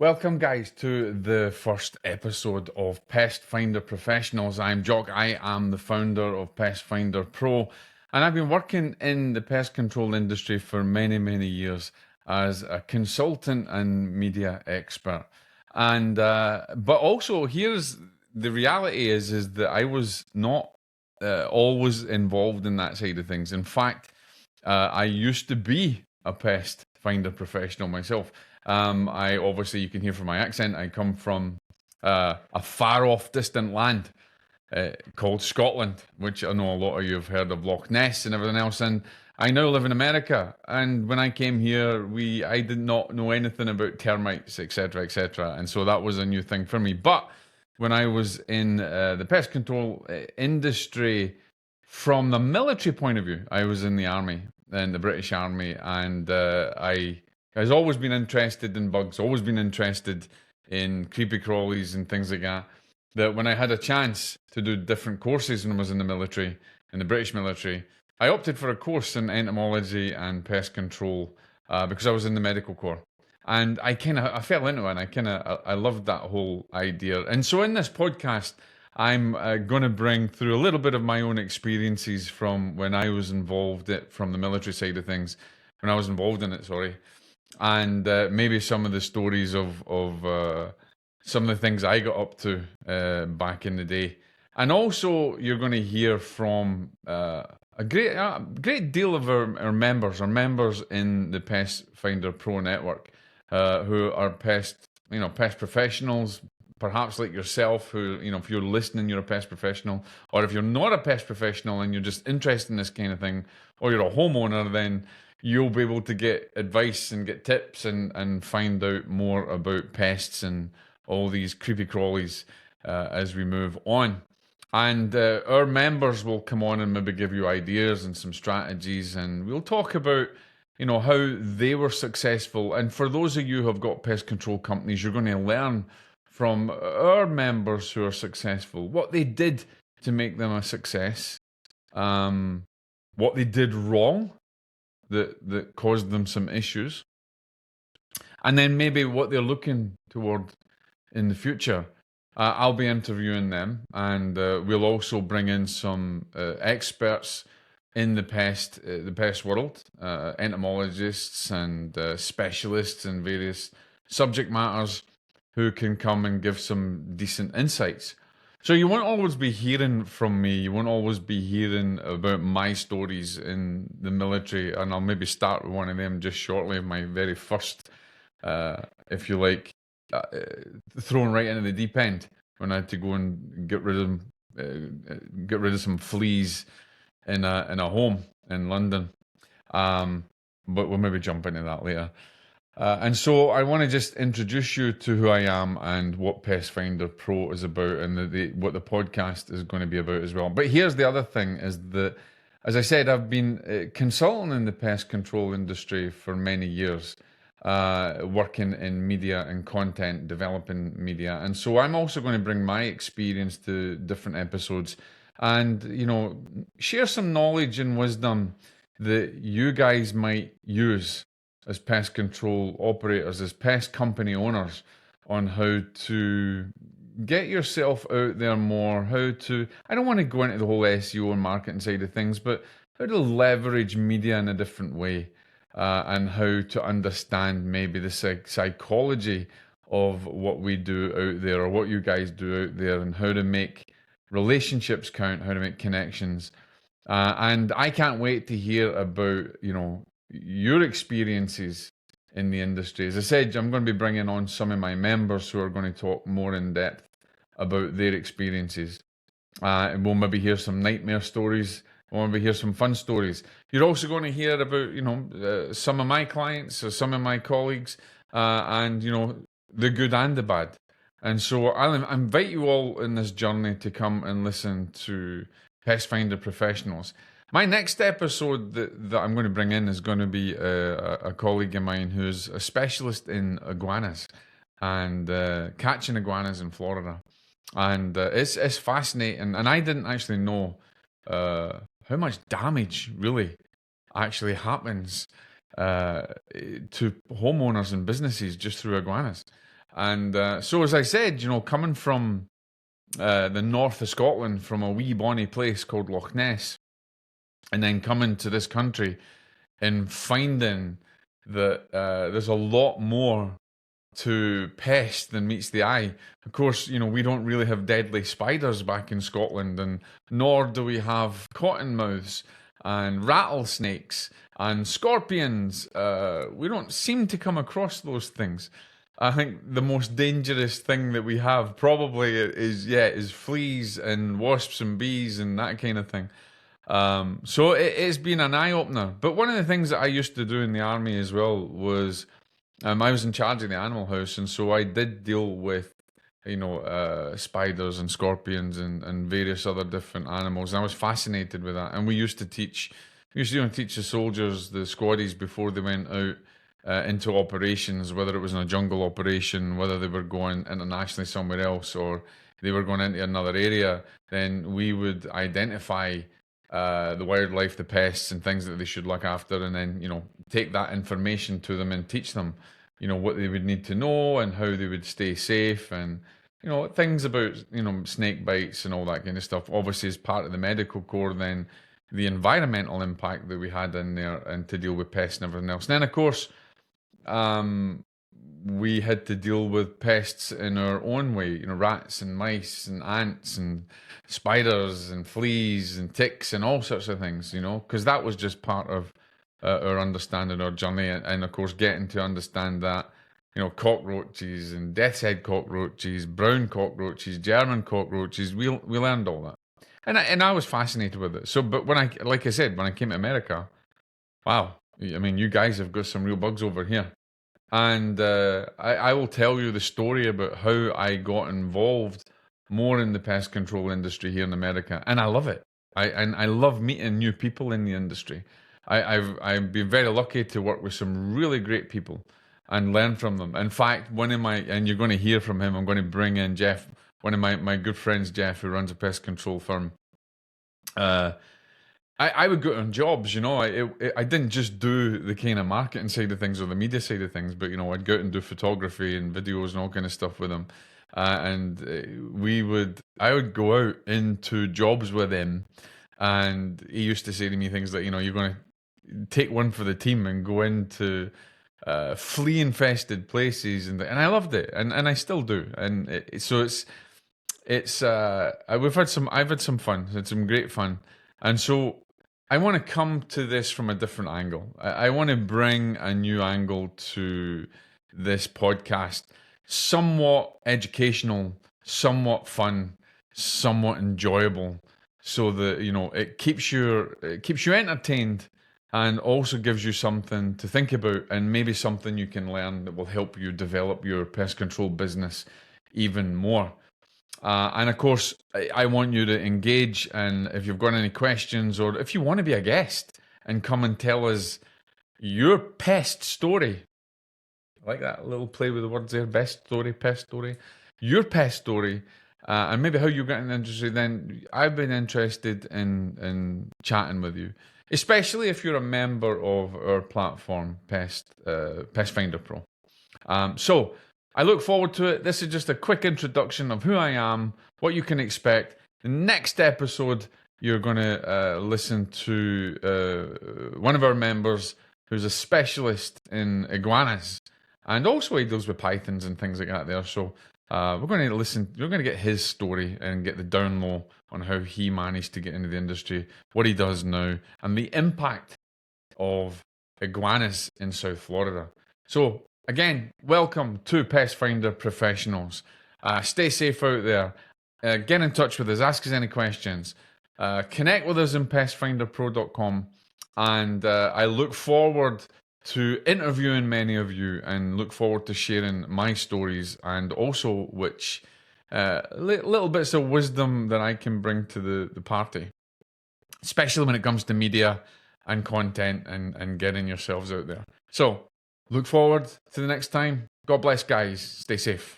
Welcome, guys, to the first episode of Pest Finder Professionals. I'm Jock. I am the founder of Pest Finder Pro, and I've been working in the pest control industry for many, many years as a consultant and media expert. And but also, here's the reality: is that I was not always involved in that side of things. In fact, I used to be a pest finder professional myself. I obviously, you can hear from my accent, I come from a far off distant land called Scotland, which I know a lot of you have heard of Loch Ness and everything else. And I now live in America. And when I came here, I did not know anything about termites, etc., etc. And so that was a new thing for me. But when I was in the pest control industry, from the military point of view, I was in the army, in the British Army, and I has always been interested in bugs, always been interested in creepy crawlies and things like that. That when I had a chance to do different courses when I was in the military, in the British military, I opted for a course in entomology and pest control because I was in the medical corps. And I fell into it, and I loved that whole idea. And so in this podcast, I'm going to bring through a little bit of my own experiences from when I was from the military side of things, when I was involved in it, sorry, and maybe some of the stories of some of the things I got up to back in the day. And also, you're going to hear from a great deal of our members in the Pest Finder Pro network, who are pest professionals, perhaps like yourself, who, if you're listening, you're a pest professional, or if you're not a pest professional and you're just interested in this kind of thing, or you're a homeowner, then you'll be able to get advice and get tips and find out more about pests and all these creepy crawlies as we move on. And our members will come on and maybe give you ideas and some strategies, and we'll talk about how they were successful. And for those of you who have got pest control companies, you're going to learn from our members who are successful what they did to make them a success, what they did wrong that caused them some issues, and then maybe what they're looking toward in the future. I'll be interviewing them, and we'll also bring in some experts in the pest world, entomologists and specialists in various subject matters who can come and give some decent insights. So you won't always be hearing from me. You won't always be hearing about my stories in the military, and I'll maybe start with one of them just shortly. My very first, if you like, thrown right into the deep end when I had to go and get rid of some fleas in a home in London. But we'll maybe jump into that later. And so I want to just introduce you to who I am and what Pest Finder Pro is about, and what the podcast is going to be about as well. But here's the other thing, is that, as I said, I've been consulting in the pest control industry for many years, working in media and content, developing media. And so I'm also going to bring my experience to different episodes and, share some knowledge and wisdom that you guys might use as pest control operators, as pest company owners, on how to get yourself out there more, I don't want to go into the whole SEO and marketing side of things, but how to leverage media in a different way, and how to understand maybe the psychology of what we do out there, or what you guys do out there, and how to make relationships count, how to make connections. And I can't wait to hear about, your experiences in the industry. As I said, I'm going to be bringing on some of my members who are going to talk more in depth about their experiences. And we'll maybe hear some nightmare stories. We'll maybe hear some fun stories. You're also going to hear about, some of my clients or some of my colleagues, and, the good and the bad. And so I'll invite you all in this journey to come and listen to Pest Finder Professionals. My next episode that I'm going to bring in is going to be a colleague of mine who's a specialist in iguanas and catching iguanas in Florida. And it's fascinating. And I didn't actually know how much damage really actually happens to homeowners and businesses just through iguanas. And so, as I said, coming from the north of Scotland, from a wee bonny place called Loch Ness, and then coming to this country and finding that there's a lot more to pest than meets the eye. Of course, we don't really have deadly spiders back in Scotland, and nor do we have cottonmouths and rattlesnakes and scorpions. We don't seem to come across those things. I think the most dangerous thing that we have probably is fleas and wasps and bees and that kind of thing. So it's been an eye opener. But one of the things that I used to do in the army as well was I was in charge of the animal house, and so I did deal with spiders and scorpions and various other different animals. And I was fascinated with that. And we used to teach the soldiers, the squaddies, before they went out into operations, whether it was in a jungle operation, whether they were going internationally somewhere else, or they were going into another area. Then we would identify the wildlife, the pests, and things that they should look after, and then take that information to them and teach them, what they would need to know and how they would stay safe, and things about snake bites and all that kind of stuff. Obviously, as part of the medical corps, then the environmental impact that we had in there, and to deal with pests and everything else. And then, of course, we had to deal with pests in our own way, rats and mice and ants and spiders and fleas and ticks and all sorts of things, because that was just part of our understanding, our journey. And of course, getting to understand that, cockroaches and death's head cockroaches, brown cockroaches, German cockroaches, we learned all that. And I was fascinated with it. So, but like I said, when I came to America, wow, I mean, you guys have got some real bugs over here. And I will tell you the story about how I got involved more in the pest control industry here in America, and I love it. I love meeting new people in the industry. I've been very lucky to work with some really great people and learn from them. In fact, and you're going to hear from him. I'm going to bring in Jeff, one of my good friends, Jeff, who runs a pest control firm. I would go on jobs, I didn't just do the kind of marketing side of things or the media side of things, but, I'd go out and do photography and videos and all kind of stuff with him. I would go out into jobs with him, and he used to say to me things like, you're going to take one for the team and go into flea infested places. And I loved it. And I still do. And I've had some fun. It's some great fun. And so I want to come to this from a different angle. I want to bring a new angle to this podcast, somewhat educational, somewhat fun, somewhat enjoyable, so that it keeps you entertained, and also gives you something to think about, and maybe something you can learn that will help you develop your pest control business even more. And of course, I want you to engage, and if you've got any questions, or if you want to be a guest and come and tell us your pest story, I like that little play with the words there, best story, pest story, your pest story, and maybe how you got in the industry, then I've been interested in chatting with you, especially if you're a member of our platform, Pest Finder Pro. So I look forward to it. This is just a quick introduction of who I am, what you can expect. The next episode, you're going to listen to one of our members who's a specialist in iguanas, and also he deals with pythons and things like that there. So we're going to get his story and get the down low on how he managed to get into the industry, what he does now, and the impact of iguanas in South Florida. So again, welcome to Pest Finder Professionals. Stay safe out there. Get in touch with us. Ask us any questions. Connect with us on pestfinderpro.com. And I look forward to interviewing many of you, and look forward to sharing my stories, and also which little bits of wisdom that I can bring to the party, especially when it comes to media and content and getting yourselves out there. So look forward to the next time. God bless, guys. Stay safe.